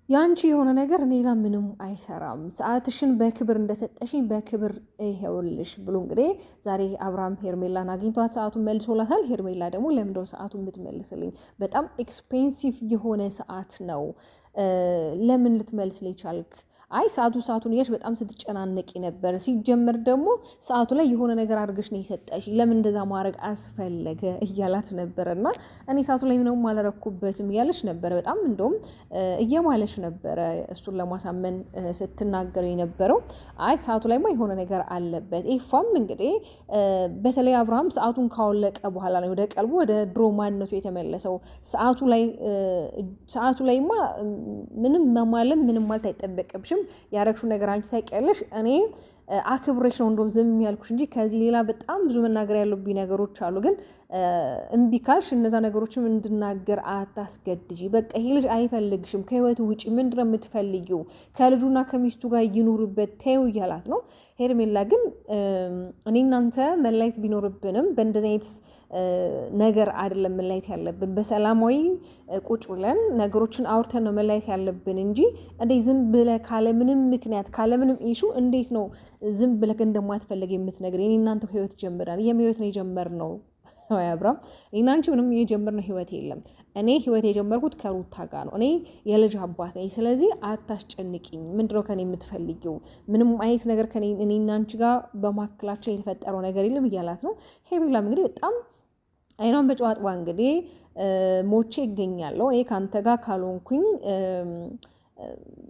ያንቺ የሆነ ነገር እኔ ጋር ምንም አይሰራም፣ ሰዓትሽን በክብር እንደሰጠሽኝ በክብር ይሄውልሽ ብሎ እንግዲህ ዛሬ አብርሃም ሄርሜላን አግኝቷት ሰዓቱን መልሶላታል። ሄርሜላ ደግሞ ለምንድነው ሰዓቱን የምትመልስልኝ? በጣም ኤክስፔንሲቭ የሆነ ሰዓት ነው፣ ለምን ልትመልስልኝ ቻልክ? አይ ሰዓቱን እያልሽ በጣም ስትጨናነቂ ነበር። ሲጀምር ደግሞ ሰዓቱ ላይ የሆነ ነገር አድርገሽ ነው የሰጠሽ፣ ለምን እንደዛ ማድረግ አስፈለገ እያላት ነበረ። እና እኔ ሰዓቱ ላይ ምንም አላረኩበትም እያለች ነበረ። በጣም እንደውም እየማለች ነበረ እሱን ለማሳመን ስትናገረው የነበረው። አይ ሰዓቱ ላይማ የሆነ ነገር አለበት። ኤፋም እንግዲህ በተለይ አብርሃም ሰዓቱን ካወለቀ በኋላ ነው ወደ ቀልቡ ወደ ድሮ ማንነቱ የተመለሰው። ሰዓቱ ላይማ ምንም መማለም ምንም ማለት አይጠበቅብሽም። ያረግሽው ነገር አንቺ ታውቂያለሽ። እኔ አክብሬሽ ነው እንደውም ዝም ያልኩሽ እንጂ ከዚህ ሌላ በጣም ብዙ መናገር ያሉብኝ ነገሮች አሉ። ግን እምቢ ካልሽ እነዛ ነገሮችም እንድናገር አታስገድጂ። በቃ ይሄ ልጅ አይፈልግሽም፣ ከህይወቱ ውጪ ምንድን ነው የምትፈልጊው? ከልጁና ከሚስቱ ጋር ይኑርበት ተይው እያላት ነው። ሄርሜላ ግን እኔ እናንተ መላየት ቢኖርብንም በእንደዚህ አይነት ነገር አይደለም መለያየት ያለብን። በሰላማዊ ቁጭ ብለን ነገሮችን አውርተን ነው መለያየት ያለብን እንጂ እንዴ ዝም ብለህ ካለምንም ምክንያት ካለምንም ኢሹ እንዴት ነው ዝም ብለህ እንደማትፈልግ የምትነግረኝ? እኔ እናንተ ህይወት ጀምራል። የህይወት ነው የጀመርነው። አብርሃም እኔና አንቺ ምንም የጀመርነው ህይወት የለም። እኔ ህይወት የጀመርኩት ከሩታ ጋር ነው። እኔ የልጅ አባት ነኝ። ስለዚህ አታስጨንቂኝ። ምንድነው ከኔ የምትፈልጊው? ምንም አይነት ነገር እኔና አንቺ ጋር በማክላችን የተፈጠረው ነገር የለም እያላት ነው። ሄርሜላም እንግዲህ በጣም አይኗን በጨዋጥባ እንግዲህ ሞቼ ይገኛለሁ እኔ ከአንተ ጋር ካልሆንኩኝ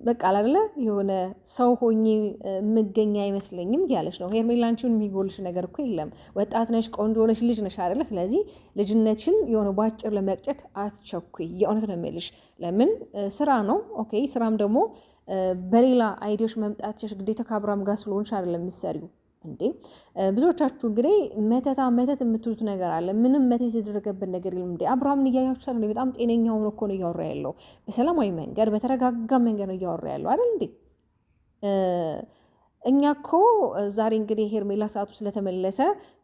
በቃ አይደለ የሆነ ሰው ሆኜ የምገኝ አይመስለኝም እያለች ነው። ሄርሜላ አንቺን የሚጎልሽ ነገር እኮ የለም። ወጣት ነሽ፣ ቆንጆ ነሽ፣ ልጅ ነሽ አይደለ? ስለዚህ ልጅነትሽን የሆነ ባጭር ለመቅጨት አትቸኩይ። የእውነት ነው የምልሽ። ለምን ስራ ነው። ኦኬ ስራም ደግሞ በሌላ አይዲያዎች መምጣትሽ ግዴታ ከአብርሃም ጋር ስለሆንሽ አይደለም የምትሰሪው እንዴ። ብዙዎቻችሁ እንግዲህ መተት የምትሉት ነገር አለ። ምንም መተት የተደረገበት ነገር የለም እንዴ። አብርሃምን እያያችሁ አይደል? በጣም ጤነኛ ሆኖ እኮ ነው እያወራ ያለው። በሰላማዊ መንገድ በተረጋጋ መንገድ ነው እያወራ ያለው አይደል እንዴ? እኛ እኮ ዛሬ እንግዲህ ሄርሜላ ሰዓቱ ስለተመለሰ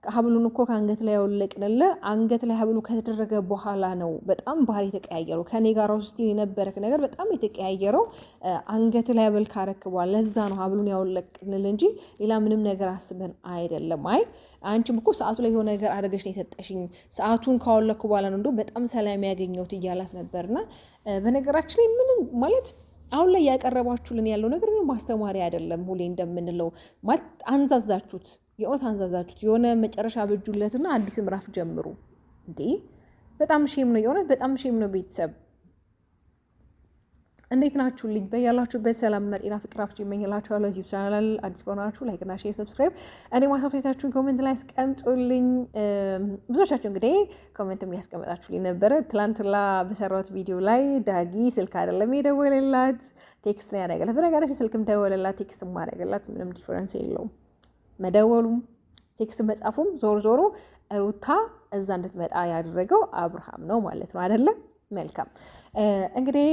ሀብሉን እኮ ከአንገት ላይ ያወለቅንለ አንገት ላይ ሀብሉ ከተደረገ በኋላ ነው በጣም ባህሪ የተቀያየረው። ከኔ ጋር ውስጥ የነበረክ ነገር በጣም የተቀያየረው አንገት ላይ ሀብል ካረክቧል። ለዛ ነው ሀብሉን ያወለቅንል እንጂ ሌላ ምንም ነገር አስበን አይደለም። አይ አንቺም እኮ ሰዓቱ ላይ የሆነ ነገር አድርገሽ ነው የሰጠሽኝ፣ ሰዓቱን ካወለኩ በኋላ ነው እንደው በጣም ሰላም ያገኘሁት እያላት ነበርና በነገራችን ላይ ምንም ማለት አሁን ላይ ያቀረባችሁልን ያለው ነገር ምንም ማስተማሪያ አይደለም። ሁሌ እንደምንለው ማለት አንዛዛችሁት፣ የእውነት አንዛዛችሁት። የሆነ መጨረሻ በጁለትና አዲስ ምዕራፍ ጀምሩ እንዴ! በጣም ሼም ነው፣ የእውነት በጣም ሼም ነው። ቤተሰብ እንዴት ናችሁ? ልጅ በያላችሁበት ሰላምና ጤና ፍቅራችሁ ይመኝላችኋለሁ። እዚህ ቻናል አዲስ ከሆናችሁ ላይክ እና ሼር ሰብስክራይብ፣ እኔ ማሳፈታችሁን ኮሜንት ላይ አስቀምጡልኝ። ብዙዎቻችሁ እንግዲህ ኮሜንት የሚያስቀምጣችሁልኝ ነበረ። ትላንትና በሰራሁት ቪዲዮ ላይ ዳጊ ስልክ አይደለም የደወለላት ቴክስት ነው ያደረገላት። በነገራችን ስልክም ደወለላት ቴክስት ማድረግላት ምንም ዲፈረንስ የለውም። መደወሉም ቴክስት መጻፉም ዞሮ ሩታ እዛ እንድትመጣ ያደረገው አብርሃም ነው ማለት ነው አይደለም? መልካም እንግዲህ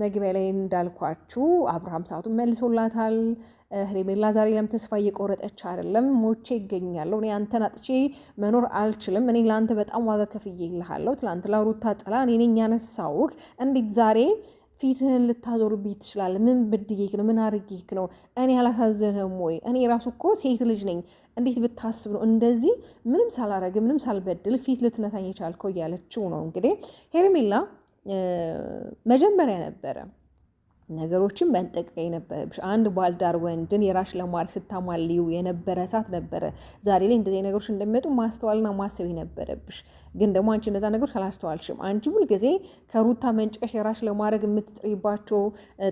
መግቢያ ላይ እንዳልኳችሁ አብርሃም ሰዓቱን መልሶላታል። ሄርሜላ ዛሬ ለም ተስፋ እየቆረጠች አይደለም። ሞቼ ይገኛለሁ፣ እኔ አንተን አጥቼ መኖር አልችልም። እኔ ለአንተ በጣም ዋጋ ከፍዬልሃለሁ። ትላንት ለሩታ ጥላ እኔ ነኝ ያነሳውክ። እንዴት ዛሬ ፊትህን ልታዞርብኝ ትችላለህ? ምን ብድዬክ ነው? ምን አርጌክ ነው? እኔ አላሳዘንህም ወይ? እኔ ራሱ እኮ ሴት ልጅ ነኝ። እንዴት ብታስብ ነው እንደዚህ ምንም ሳላረግ ምንም ሳልበድል ፊት ልትነሳኝ የቻልከው? እያለችው ነው እንግዲህ ሄርሜላ። መጀመሪያ ነበረ ነገሮችን መንጠቅ የነበረብሽ። አንድ ባልዳር ወንድን የራሽ ለማድረግ ስታማልዩ የነበረ ሰዓት ነበረ። ዛሬ ላይ እንደዚህ ነገሮች እንደሚመጡ ማስተዋልና ማሰብ የነበረብሽ። ግን ደግሞ አንቺ እነዛ ነገሮች አላስተዋልሽም። አንቺ ሁልጊዜ ከሩታ መንጭቀሽ የራሽ ለማድረግ የምትጥሪባቸው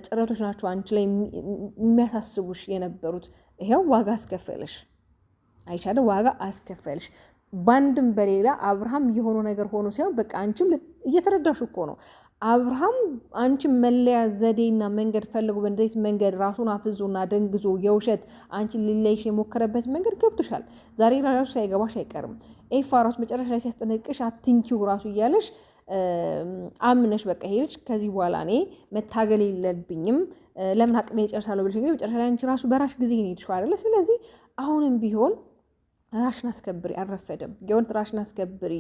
ጥረቶች ናቸው አንቺ ላይ የሚያሳስቡሽ የነበሩት። ይሄው ዋጋ አስከፈልሽ። አይቻልም፣ ዋጋ አስከፈልሽ። ባንድም በሌላ አብርሃም የሆነ ነገር ሆኖ ሲሆን በቃ አንቺም እየተረዳሽ እኮ ነው። አብርሃም አንቺ መለያ ዘዴና መንገድ ፈልጎ በእንደዚህ መንገድ ራሱን አፍዞና ደንግዞ የውሸት አንቺ ሊለይሽ የሞከረበት መንገድ ገብቶሻል። ዛሬ ራሱ ሳይገባሽ አይቀርም። ኤፋ ራሱ መጨረሻ ላይ ሲያስጠነቅሽ አትንኪው ራሱ እያለሽ አምነሽ በቃ ሄልሽ ከዚህ በኋላ እኔ መታገል የለብኝም ለምን አቅሜ ይጨርሳለሁ ብለሽ እንግዲህ መጨረሻ ላይ አንቺ ራሱ በራሽ ጊዜ ነው ይልሽው አይደለ? ስለዚህ አሁንም ቢሆን ራሽን አስከብሪ፣ አልረፈደም። የእውነት ራሽን አስከብሪ።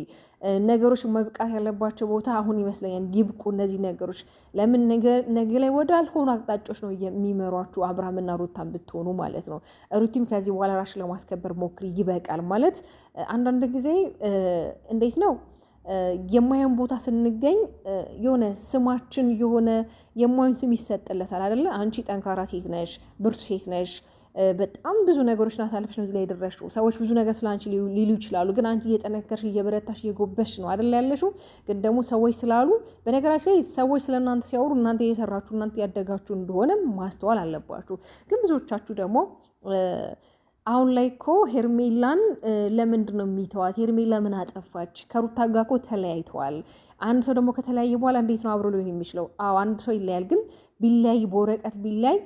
ነገሮች መብቃት ያለባቸው ቦታ አሁን ይመስለኛል ይብቁ እነዚህ ነገሮች። ለምን ነገ ላይ ወደ አልሆኑ አቅጣጫዎች ነው የሚመሯችሁ፣ አብርሃምና ሩታን ብትሆኑ ማለት ነው። ሩቲም ከዚህ በኋላ ራሽን ለማስከበር ሞክሪ፣ ይበቃል ማለት አንዳንድ ጊዜ እንዴት ነው የማይሆን ቦታ ስንገኝ የሆነ ስማችን የሆነ የማይሆን ስም ይሰጥለታል አይደለ? አንቺ ጠንካራ ሴት ነሽ፣ ብርቱ ሴት ነሽ፣ በጣም ብዙ ነገሮችን አሳልፈሽ ነው እዚህ ላይ የደረስሽው። ሰዎች ብዙ ነገር ስለአንቺ ሊሉ ይችላሉ፣ ግን አንቺ እየጠነከርሽ እየበረታሽ እየጎበሽ ነው አይደል ያለሽው። ግን ደግሞ ሰዎች ስላሉ በነገራችን ላይ ሰዎች ስለ እናንተ ሲያወሩ እናንተ እየሰራችሁ እናንተ ያደጋችሁ እንደሆነ ማስተዋል አለባችሁ። ግን ብዙዎቻችሁ ደግሞ አሁን ላይ እኮ ሄርሜላን ለምንድን ነው የሚተዋት? ሄርሜላ ምን አጠፋች? ከሩታ ጋር እኮ ተለያይተዋል። አንድ ሰው ደግሞ ከተለያየ በኋላ እንዴት ነው አብሮ ሊሆን የሚችለው? አዎ አንድ ሰው ይለያል፣ ግን ቢለያይ በወረቀት ቢለያይ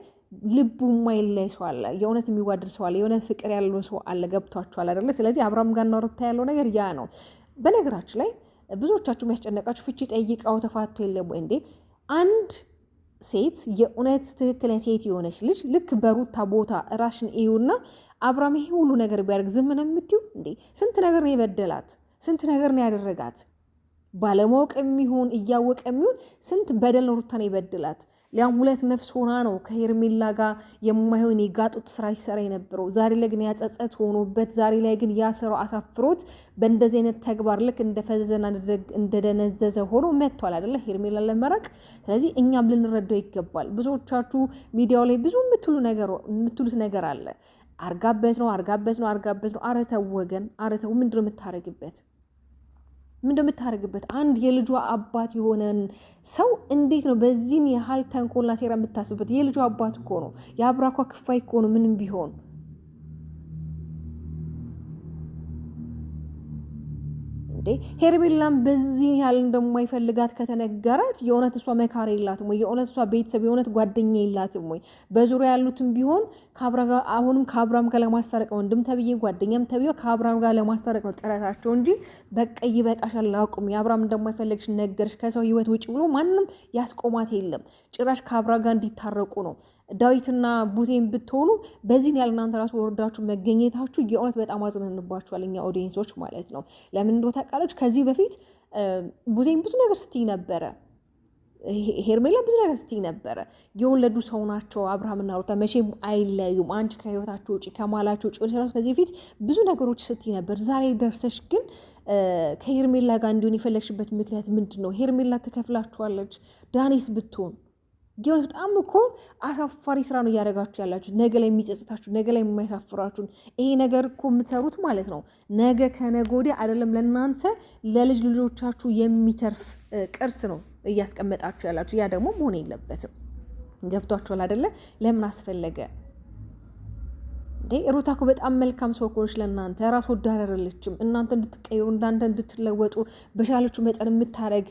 ልቡ የማይለይ ሰው አለ። የእውነት የሚዋደድ ሰው አለ። የእውነት ፍቅር ያለው ሰው አለ። ገብቷችኋል አይደለ? ስለዚህ አብርሃም ጋርና ሩታ ያለው ነገር ያ ነው። በነገራችን ላይ ብዙዎቻችሁ የሚያስጨነቃችሁ ፍቺ ጠይቃው ተፋቶ የለም ወይ እንዴ? አንድ ሴት የእውነት ትክክለኛ ሴት የሆነች ልጅ ልክ በሩታ ቦታ ራሽን እዩና አብርሃም ይሄ ሁሉ ነገር ቢያደርግ ዝም ነው የምትዩ እንዴ? ስንት ነገር ነው የበደላት፣ ስንት ነገር ነው ያደረጋት። ባለማወቅ የሚሆን እያወቀ የሚሆን ስንት በደል ነው ሩታን የበደላት። ሊያም ሁለት ነፍስ ሆና ነው ከሄርሜላ ጋር የማይሆን የጋጡት ስራ ይሰራ የነበረው። ዛሬ ላይ ግን ያጸጸት ሆኖበት፣ ዛሬ ላይ ግን ያ ስራው አሳፍሮት በእንደዚህ አይነት ተግባር ልክ እንደፈዘዘና እንደደነዘዘ ሆኖ መጥቷል አይደለ ሄርሜላን ለመራቅ። ስለዚህ እኛም ልንረዳው ይገባል። ብዙዎቻችሁ ሚዲያው ላይ ብዙ የምትሉት ነገር አለ። አርጋበት ነው። ኧረ ተው ወገን፣ ኧረ ተው። ምንድን ነው የምታረግበት? አንድ የልጇ አባት የሆነን ሰው እንዴት ነው በዚህን ያህል ተንኮልና ሴራ የምታስብበት? የልጇ አባት እኮ ነው፣ የአብራኳ ክፋይ እኮ ነው። ምንም ቢሆን ሄርሜላን በዚህ ያህል እንደማይፈልጋት ከተነገራት የእውነት እሷ መካሪ የላትም ወይ? የእውነት እሷ ቤተሰብ የእውነት ጓደኛ የላትም ወይ? በዙሪያ ያሉትም ቢሆን አሁንም ከአብርሃም ጋር ለማስታረቅ ነው፣ ወንድም ተብዬ ጓደኛም ተብዬ ከአብርሃም ጋር ለማስታረቅ ነው ጥረታቸው እንጂ በቃ ይበቃሻል፣ አቁሚ፣ አብርሃም እንደማይፈልግሽ ነገርሽ፣ ከሰው ህይወት ውጭ ብሎ ማንም ያስቆማት የለም። ጭራሽ ከአብርሃም ጋር እንዲታረቁ ነው። ዳዊትና ቡዜን ብትሆኑ በዚህን ያህል እናንተ ራሱ ወርዳችሁ መገኘታችሁ የእውነት በጣም አዝነንባችኋል፣ እኛ ኦዲየንሶች ማለት ነው። ለምን እንደው ታውቃለች፣ ከዚህ በፊት ቡዜን ብዙ ነገር ስትይ ነበረ፣ ሄርሜላ ብዙ ነገር ስትይ ነበረ። የወለዱ ሰው ናቸው አብርሃምና ሩታ፣ መቼም አይለዩም። አንቺ ከህይወታቸው ውጭ ከማላቸው ውጭ ከዚህ በፊት ብዙ ነገሮች ስትይ ነበር። ዛሬ ደርሰሽ ግን ከሄርሜላ ጋር እንዲሆን የፈለግሽበት ምክንያት ምንድን ነው? ሄርሜላ ትከፍላችኋለች። ዳኒስ ብትሆን ግን በጣም እኮ አሳፋሪ ስራ ነው እያደረጋችሁ ያላችሁ። ነገ ላይ የሚጸጽታችሁ፣ ነገ ላይ የማያሳፍራችሁን ይሄ ነገር እኮ የምትሰሩት ማለት ነው። ነገ ከነገ ወዲያ አይደለም ለእናንተ ለልጅ ልጆቻችሁ የሚተርፍ ቅርስ ነው እያስቀመጣችሁ ያላችሁ። ያ ደግሞ መሆን የለበትም። ገብቷችኋል አይደለ? ለምን አስፈለገ እንዴ? ሩታ እኮ በጣም መልካም ሰው እኮ ነች ለእናንተ። ራስ ወዳድ አይደለችም። እናንተ እንድትቀይሩ እናንተ እንድትለወጡ በሻለችው መጠን የምታረግ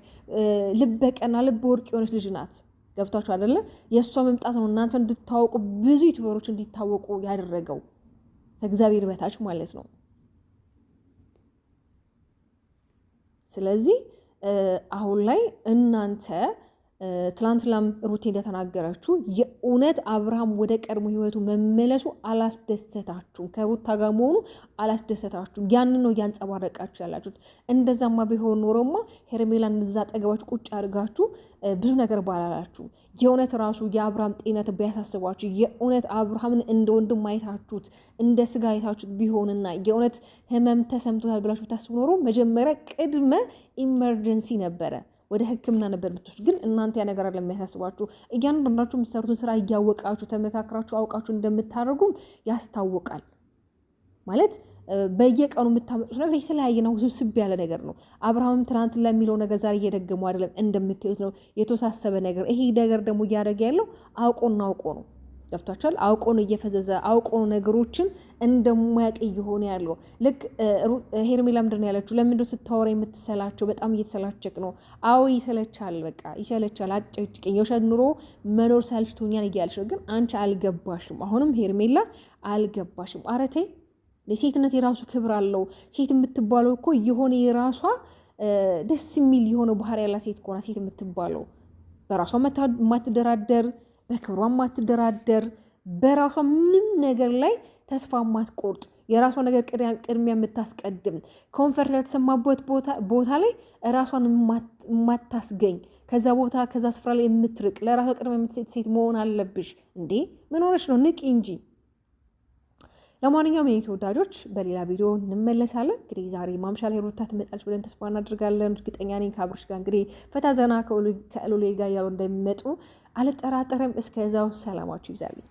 ልበቀና ልብ ወርቅ የሆነች ልጅ ናት። ገብቷችሁ አይደለ? የእሷ መምጣት ነው እናንተ እንድታወቁ ብዙ ዩቲዩበሮች እንዲታወቁ ያደረገው ከእግዚአብሔር በታች ማለት ነው። ስለዚህ አሁን ላይ እናንተ ትላንትላም ሩቴ እንደተናገረችው የእውነት አብርሃም ወደ ቀድሞ ህይወቱ መመለሱ አላስደሰታችሁም፣ ከሩታ ጋር መሆኑ አላስደሰታችሁም። ያንን ነው እያንጸባረቃችሁ ያላችሁት። እንደዛማ ቢሆን ኖሮማ ሄርሜላን እዛ አጠገባችሁ ቁጭ አድርጋችሁ ብዙ ነገር ባላላችሁ። የእውነት ራሱ የአብርሃም ጤነት ቢያሳስባችሁ፣ የእውነት አብርሃምን እንደ ወንድም አይታችሁት እንደ ስጋ አይታችሁት ቢሆንና የእውነት ህመም ተሰምቶታል ብላችሁ ብታስቡ ኖሮ መጀመሪያ ቅድመ ኢመርጀንሲ ነበረ ወደ ሕክምና ነበር የምትወስዱ። ግን እናንተ ያ ነገር ለሚያሳስባችሁ እያንዳንዳችሁ የምትሰሩትን ስራ እያወቃችሁ ተመካክራችሁ አውቃችሁ እንደምታደርጉም ያስታውቃል። ማለት በየቀኑ የምታመጡት ነገር የተለያየ ነው፣ ውስብስብ ያለ ነገር ነው። አብርሃምም ትናንት ለሚለው ነገር ዛሬ እየደገሙ አይደለም፣ እንደምታዩት ነው የተወሳሰበ ነገር። ይሄ ነገር ደግሞ እያደረገ ያለው አውቆና አውቆ ነው። ገብቷቸዋል። አውቆ ነው እየፈዘዘ አውቆ ነው ነገሮችን እንደማያውቅ እየሆነ ያለው። ልክ ሄርሜላ ምንድን ነው ያለችው? ለምንድነው ስታወራ የምትሰላቸው? በጣም እየተሰላቸክ ነው። አዎ ይሰለቻል፣ በቃ ይሰለቻል። አጨጭቀኝ የውሸት ኑሮ መኖር ሳልችቶኛል እያለች ነው። ግን አንቺ አልገባሽም። አሁንም ሄርሜላ አልገባሽም። ኧረ ተይ፣ ለሴትነት የራሱ ክብር አለው። ሴት የምትባለው እኮ የሆነ የራሷ ደስ የሚል የሆነ ባህሪ ያላት ሴት ከሆነ ሴት የምትባለው በራሷ የማትደራደር፣ በክብሯ የማትደራደር፣ በራሷ ምንም ነገር ላይ ተስፋ የማትቆርጥ፣ የራሷን ነገር ቅድሚያ የምታስቀድም ኮንፈርት ለተሰማበት ቦታ ላይ ራሷን የማታስገኝ ከዛ ቦታ ከዛ ስፍራ ላይ የምትርቅ ለራሷ ቅድሚያ የምትሰጥ ሴት መሆን አለብሽ። እንዴ ምን ሆነሽ ነው? ንቂ እንጂ። ለማንኛውም የኔ ተወዳጆች በሌላ ቪዲዮ እንመለሳለን። እንግዲህ ዛሬ ማምሻ ላይ ሩታ ትመጣለች ብለን ተስፋ እናድርጋለን። እርግጠኛ ነኝ ከአብርሽ ጋር እንግዲህ ፈታ ዘና ከእሎሌ ጋር ያሉ እንደሚመጡ አልጠራጠርም። እስከዛው ሰላማችሁ ይብዛልኝ።